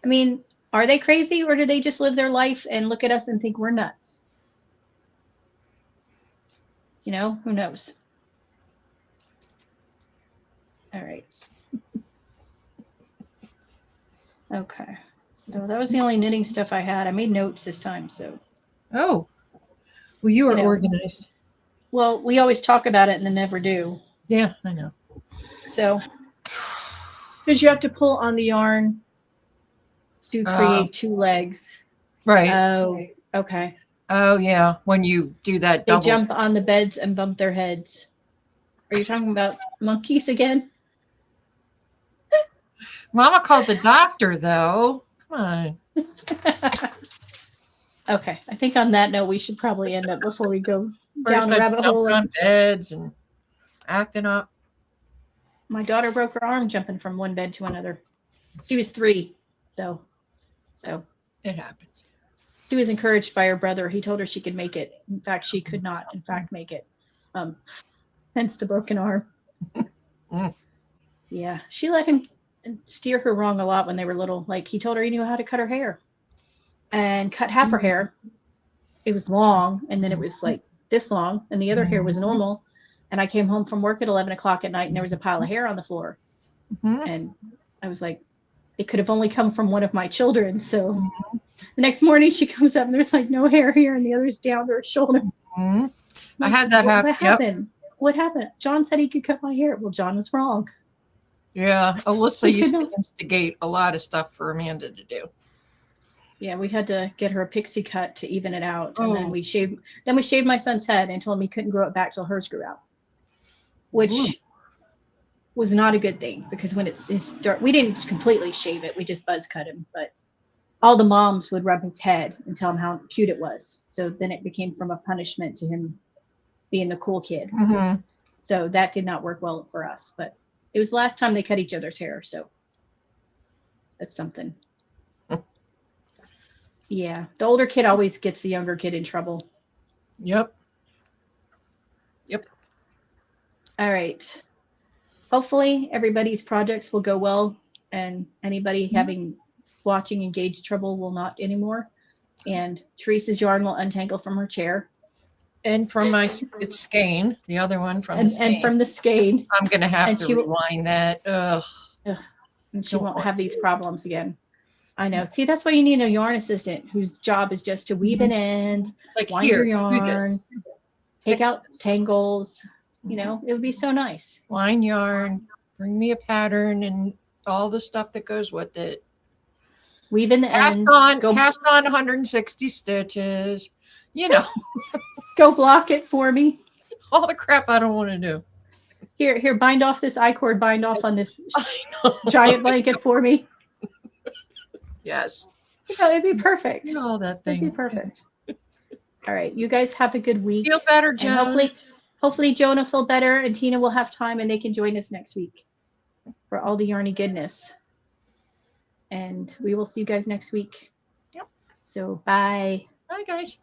I mean, are they crazy, or do they just live their life and look at us and think we're nuts? Who knows? All right. Okay. So that was the only knitting stuff I had. I made notes this time, so. Oh. Well, you are organized. Well, we always talk about it and then never do. Yeah, I know. So, because you have to pull on the yarn to create two legs. Right. Oh, okay. Oh, yeah. When you do that double. They jump on the beds and bump their heads. Are you talking about monkeys again? Mama called the doctor, though. Come on. Okay. I think on that note, we should probably end up before we go down the rabbit hole. On beds and acting up. My daughter broke her arm jumping from one bed to another. She was 3, though. So it happens. She was encouraged by her brother. He told her she could make it. In fact, she could not, make it. Hence the broken arm. Yeah. She let him steer her wrong a lot when they were little. Like, he told her he knew how to cut her hair and cut half her hair. It was long, and then it was like this long, and the other hair was normal. And I came home from work at 11 o'clock at night, and there was a pile of hair on the floor. And I was like, it could have only come from one of my children. So the next morning she comes up and there's like no hair here and the other's down to her shoulder. I had that happen. What happened? What happened? John said he could cut my hair. Well, John was wrong. Yeah. Alyssa used to instigate a lot of stuff for Amanda to do. Yeah, we had to get her a pixie cut to even it out. And then we shaved my son's head and told him he couldn't grow it back till hers grew out. Which was not a good thing, because when it's dark, we didn't completely shave it. We just buzz cut him, but all the moms would rub his head and tell him how cute it was. So then it became from a punishment to him being the cool kid. So that did not work well for us, but it was the last time they cut each other's hair. So that's something. Yeah. The older kid always gets the younger kid in trouble. Yep. All right. Hopefully everybody's projects will go well, and anybody having swatching and gauge trouble will not anymore. And Teresa's yarn will untangle from her chair. And from it's skein, the other one from and from the skein. I'm going to have to rewind that. Ugh. and she Don't won't want have these to. problems again. I know. See, that's why you need a yarn assistant whose job is just to weave an end, It's like, wind your here, do yarn, this. take Fix out this. tangles. You know, it would be so nice. Line yarn, bring me a pattern and all the stuff that goes with it. Weave in the Cast ends. on, Go, cast on 160 stitches. You know, go block it for me. all the crap I don't want to do. Here, bind off this I-cord, bind off on this I know. giant blanket for me. Yes. You know, it'd be perfect. You know all that thing. It'd be perfect. All right, you guys have a good week. Feel better, And Joan. hopefully Joan will feel better and Tina will have time and they can join us next week for all the yarny goodness. And we will see you guys next week. Yep. So bye. Bye, guys.